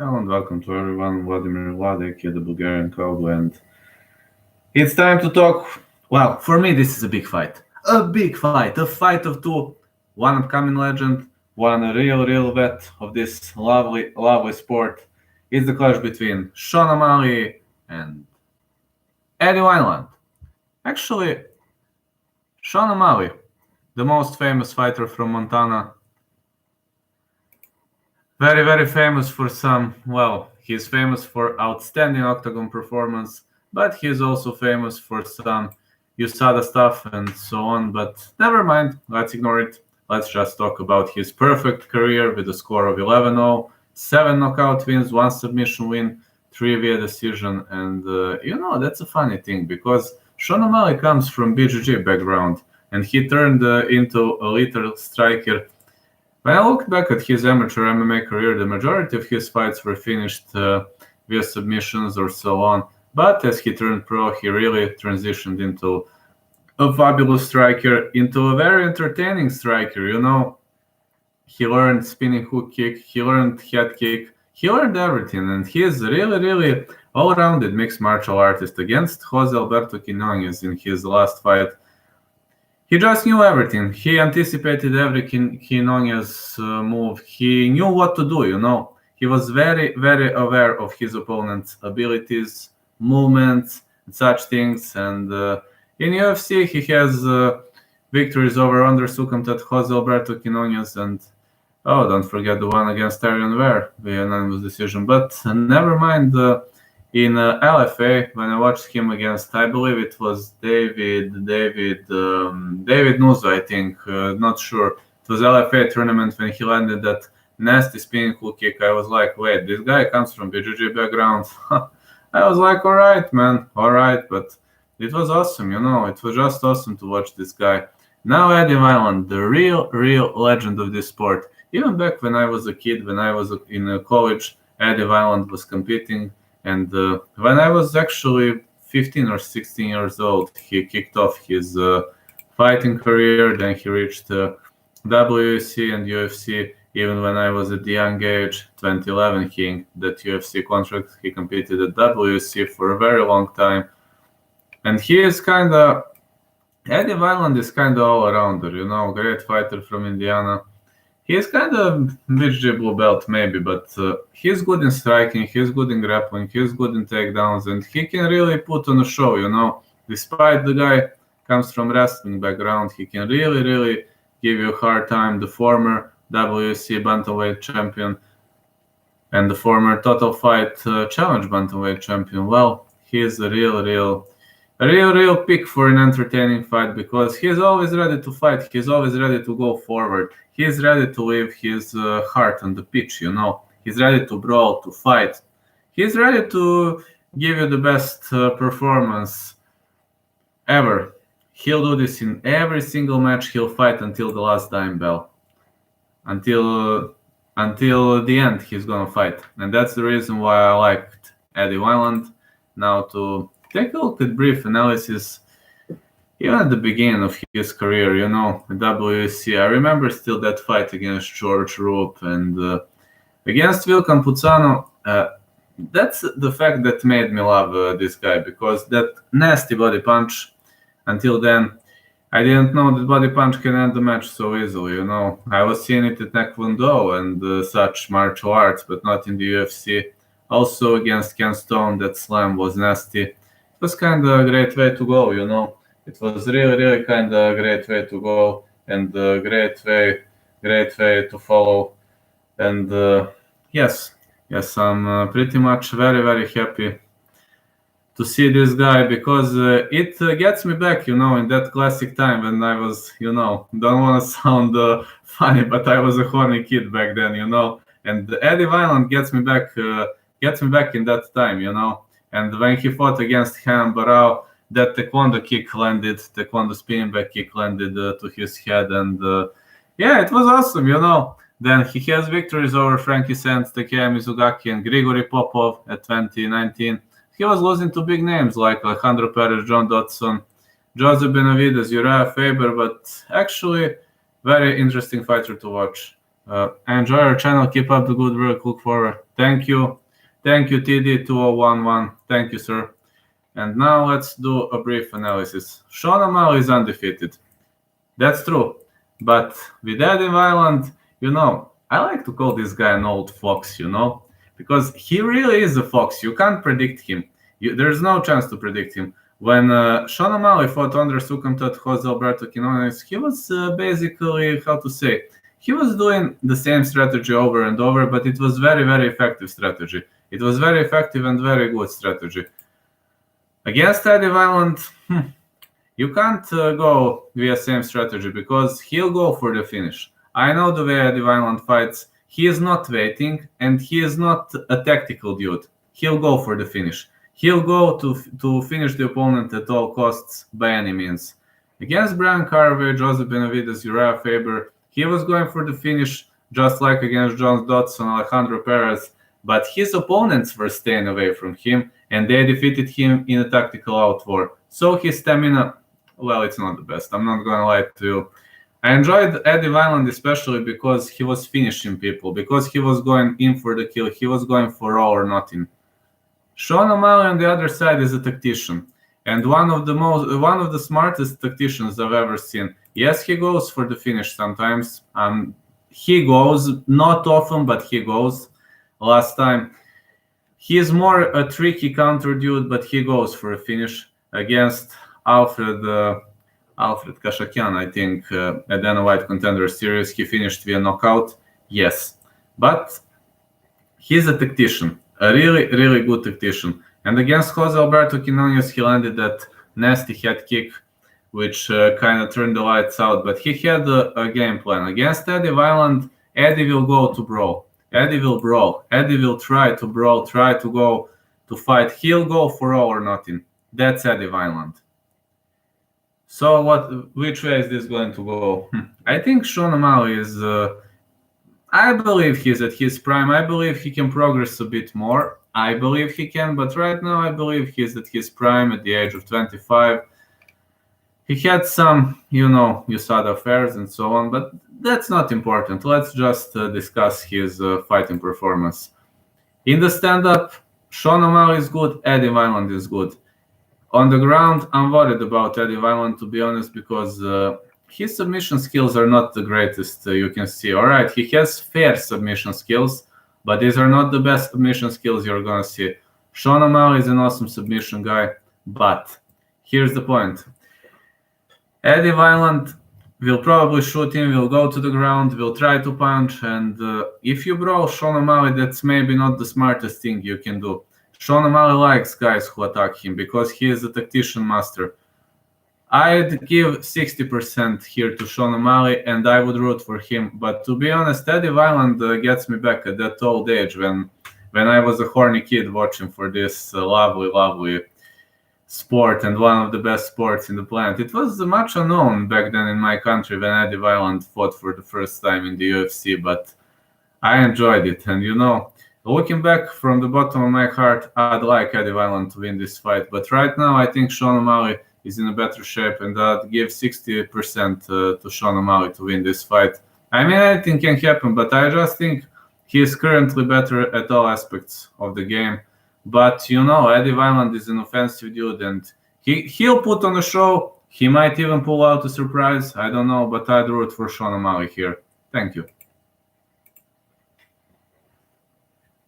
Hello and welcome to everyone. Vladimir Vladek, the Bulgarian cowboy, and it's time to talk. Well, for me, this is a big fight. A fight of two. One upcoming legend, one a real vet of this lovely sport. It's the clash between Sean O'Malley and Eddie Wineland. Actually, Sean O'Malley, the most famous fighter from Montana, very famous for some, well, he's famous for outstanding octagon performance, but he's also famous for some USADA stuff and so on. But never mind, let's ignore it. Let's just talk about his perfect career with a score of 11-0, 7 knockout wins, 1 submission win, 3 via decision. And that's a funny thing because Sean O'Malley comes from BJJ background and he turned into a little striker. When I look back at his amateur MMA career, the majority of his fights were finished via submissions or so on. But as he turned pro, he really transitioned into a fabulous striker, into a very entertaining striker. He learned spinning hook kick, he learned head kick, he learned everything. And he is really all-rounded mixed martial artist. Against Jose Alberto Quinones in his last fight, he just knew everything. He anticipated every Quinones move. He knew what to do. He was very aware of his opponent's abilities, movements, and such things. And in UFC, he has victories over undersucumted Jose Alberto Quinones and, don't forget the one against Arian Ware via unanimous decision. But never mind, in LFA, when I watched him against, I believe it was David Nuzo, I think, not sure. It was LFA tournament when he landed that nasty spinning hook kick. I was like, wait, this guy comes from BJJ background. I was like, all right, man, all right. But it was awesome, it was just awesome to watch this guy. Now Eddie Wineland, the real legend of this sport. Even back when I was a kid, when I was in college, Eddie Wineland was competing. And when I was actually 15 or 16 years old, he kicked off his fighting career. Then he reached WEC and UFC. Even when I was at the young age, 2011, he inked that UFC contract. He competed at WEC for a very long time. And he is Eddie Wineland is kind of all-arounder, great fighter from Indiana. He's kind of BJJ blue belt maybe, but he's good in striking, he's good in grappling, he's good in takedowns, and he can really put on a show, Despite the guy comes from wrestling background, he can really give you a hard time. The former WEC bantamweight champion and the former Total Fight Challenge bantamweight champion. Well, he is a real pick for an entertaining fight because he's always ready to fight. He's always ready to go forward. He's ready to leave his heart on the pitch, He's ready to brawl, to fight. He's ready to give you the best performance ever. He'll do this in every single match. He'll fight until the last dime bell. Until the end, he's gonna fight. And that's the reason why I liked Eddie Wineland. Now to take a look at brief analysis. Even at the beginning of his career, WEC, I remember still that fight against George Roop and against Vilkan Pucano. That's the fact that made me love this guy, because that nasty body punch, until then, I didn't know that body punch can end the match so easily, I was seeing it at Taekwondo and such martial arts, but not in the UFC. Also against Ken Stone, that slam was nasty. It was kind of a great way to go, It was really kind of a great way to go and a great way to follow. And yes, I'm pretty much very happy to see this guy, because it gets me back, in that classic time when I was, don't want to sound funny, but I was a horny kid back then, And Eddie Wineland gets me back in that time, And when he fought against Ham Barao, that taekwondo spinning back kick landed to his head, and it was awesome, Then he has victories over Frankie Sands, Takeya Mizugaki, and Grigory Popov at 2019. He was losing to big names like Alejandro Perez, John Dodson, Jose Benavidez, Uriah Faber, but actually very interesting fighter to watch. I enjoy your channel. Keep up the good work. Look forward. Thank you. Thank you, TD2011. Thank you, sir. And now let's do a brief analysis. Sean O'Malley is undefeated. That's true. But with Eddie Wineland, I like to call this guy an old fox, because he really is a fox. You can't predict him. There's no chance to predict him. When Sean O'Malley fought Andre Sukumtat, Jose Alberto Quinones, he was basically, he was doing the same strategy over and over, but it was very, very effective strategy. It was very effective and very good strategy. Against Eddie Wineland, you can't go via same strategy because he'll go for the finish. I know the way Eddie Wineland fights. He is not waiting, and he is not a tactical dude. He'll go for the finish. He'll go to finish the opponent at all costs by any means. Against Brian Caraway, Joseph Benavidez, Uriah Faber, he was going for the finish just like against John Dodson, Alejandro Perez, but his opponents were staying away from him, and they defeated him in a tactical outwar. So his stamina, well, it's not the best. I'm not going to lie to you. I enjoyed Eddie Wineland especially because he was finishing people, because he was going in for the kill. He was going for all or nothing. Sean O'Malley on the other side is a tactician, and one of the smartest tacticians I've ever seen. Yes, he goes for the finish sometimes. He goes, not often, but he goes. Last time, he is more a tricky counter dude, but he goes for a finish against Alfred Kashakian, I think, at Dana White Contender Series. He finished via knockout, yes, but he's a tactician, a really, really good tactician. And against Jose Alberto Quinones, he landed that nasty head kick, which kind of turned the lights out. But he had a game plan. Against Eddie Wineland, Eddie will go to brawl. Eddie will brawl. Eddie will try to brawl, try to go to fight. He'll go for all or nothing. That's Eddie Wineland. So which way is this going to go? I think Sean O'Malley is... I believe he's at his prime. I believe he can progress a bit more. I believe he can, but right now I believe he's at his prime at the age of 25. He had some, USADA affairs and so on, but that's not important. Let's just discuss his fighting performance. In the stand-up, Sean O'Malley is good, Eddie Wineland is good. On the ground, I'm worried about Eddie Wineland, to be honest, because his submission skills are not the greatest you can see. All right, he has fair submission skills, but these are not the best submission skills you're going to see. Sean O'Malley is an awesome submission guy, but here's the point. Eddie Wineland will probably shoot him, will go to the ground, will try to punch, and if you brawl Sean O'Malley, that's maybe not the smartest thing you can do. Sean O'Malley likes guys who attack him because he is a tactician master. I'd give 60% here to Sean O'Malley, and I would root for him. But to be honest, Eddie Wineland gets me back at that old age when I was a horny kid watching for this lovely, lovely sport and one of the best sports in the planet. It was much unknown back then in my country when Eddie Wineland fought for the first time in the UFC, but I enjoyed it. And looking back from the bottom of my heart, I'd like Eddie Wineland to win this fight. But right now, I think Sean O'Malley is in a better shape, and I'd give 60% to Sean O'Malley to win this fight. I mean, anything can happen, but I just think he is currently better at all aspects of the game. But, Eddie Wineland is an offensive dude, and he'll put on a show. He might even pull out a surprise. I don't know, but I'd root for Sean O'Malley here. Thank you.